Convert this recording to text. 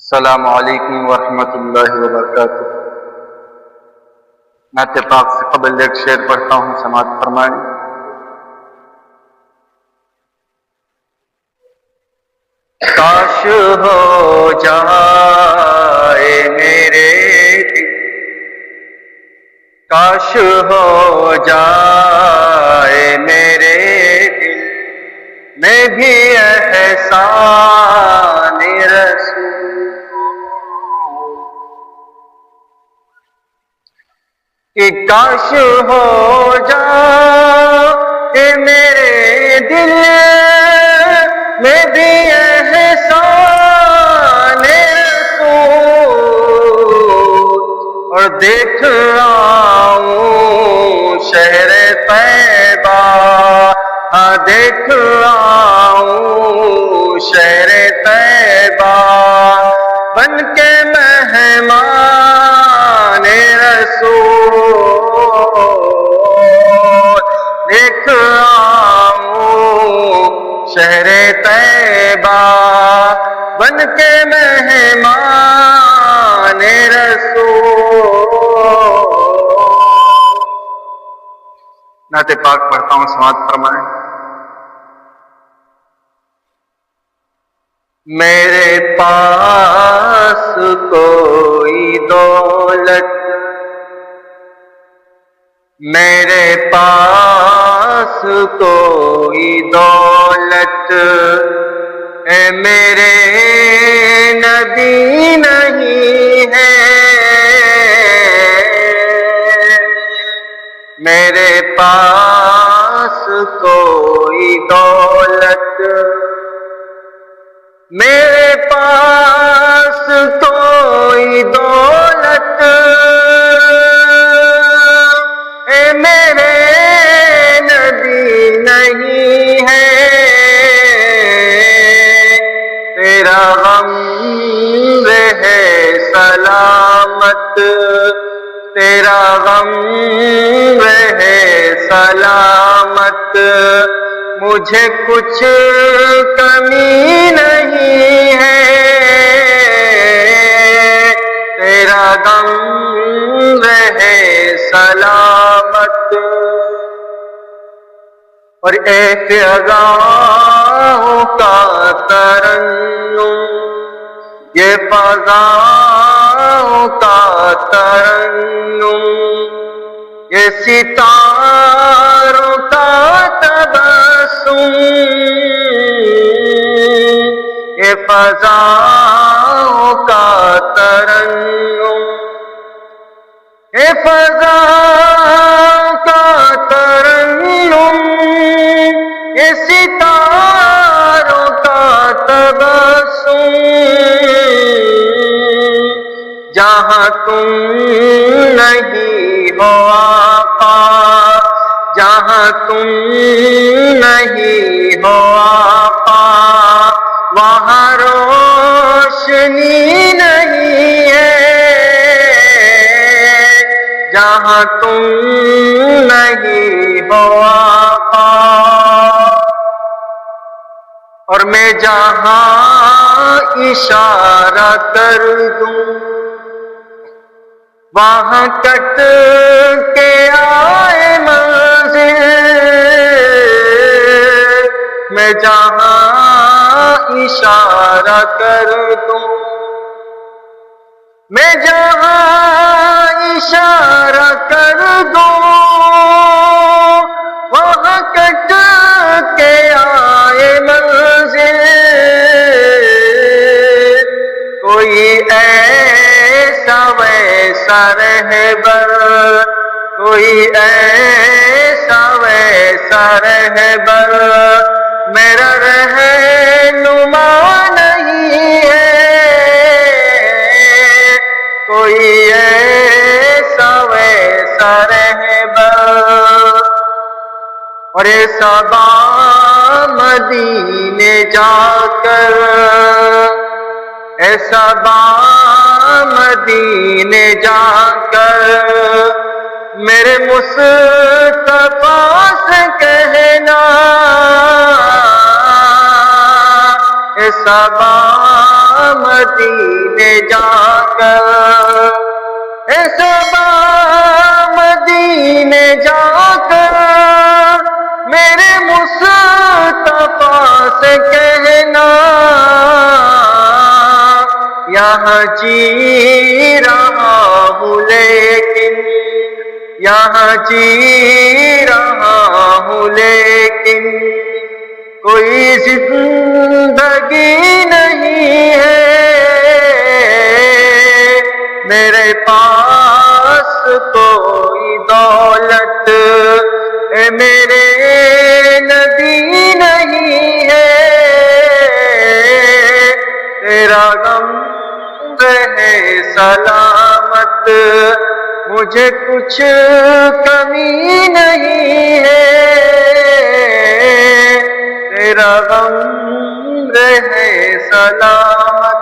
السلام علیکم ورحمۃ اللہ وبرکاتہ۔ نعت پاک سے قبل ایک شعر پڑھتا ہوں، سماعت فرمائیں۔ کاش ہو جائے میرے دل، کاش ہو جائے میرے دل میں بھی احسان رسول، کہ کاش ہو جائے میرے دل میں بھی احسان رسول، اور دیکھ آؤں شہر طیبہ، دیکھ آؤں شہر طیبہ بن کے مہمان رسول، دیکھ آؤں شہر طیبہ بن کے مہمان رسول۔ نعت پاک پڑھتا ہوں، سماعت فرمائیں۔ میرے پاس کوئی دولت، میرے پاس کوئی دولت اے میرے نبی نہیں ہے، میرے پاس کوئی دولت، میرے پاس کوئی دولت اے میرے نبی نہیں ہے، تیرا غم رہے سلامت، تیرا غم رہے سلامت، مجھے کچھ کمی نہیں ہے، تیرا غم رہے سلامت۔ اور اے فضاؤں کا ترنم، یہ فضاؤں کا ترنم، یہ ستاروں کا تبسم، یہ فضاؤں کا ترنم، یہ فضاؤں کا ترنم، یہ ستاروں کا تبسم، جہاں تم نہیں ہو آقا، جہاں تم نہیں ہو آقا، وہاں روشنی نہیں ہے، جہاں تم نہیں ہو آقا۔ اور میں جہاں اشارہ کر دوں وہاں کٹ کے آئے منزل، میں جہاں اشارہ کر دوں، میں جہاں اشارہ کر دوں وہاں کٹ کے آئے منزل، کوئی ایسا ویسا رہبر، کوئی ایسا ویسا رہبر میرا رہنما نہیں ہے، کوئی ایسا ویسا رہبر۔ اور ایسا مدینے جا کر، ایسا مدینے جا کر میرے مصطفیٰ سے کہنا، ایسا مدینے کر، اے صبا مدینے جا کر میرے مصطفیٰ سے کہنا، یہاں جی رہا ہوں لیکن، یہاں جی رہا ہوں لیکن کوئی زندگی نہیں ہے میرے پاس، کوئی دولت اے میرے نبی نہیں ہے، تیرا غم رہے سلامت مجھے کچھ کمی نہیں ہے، تیرا غم رہے سلامت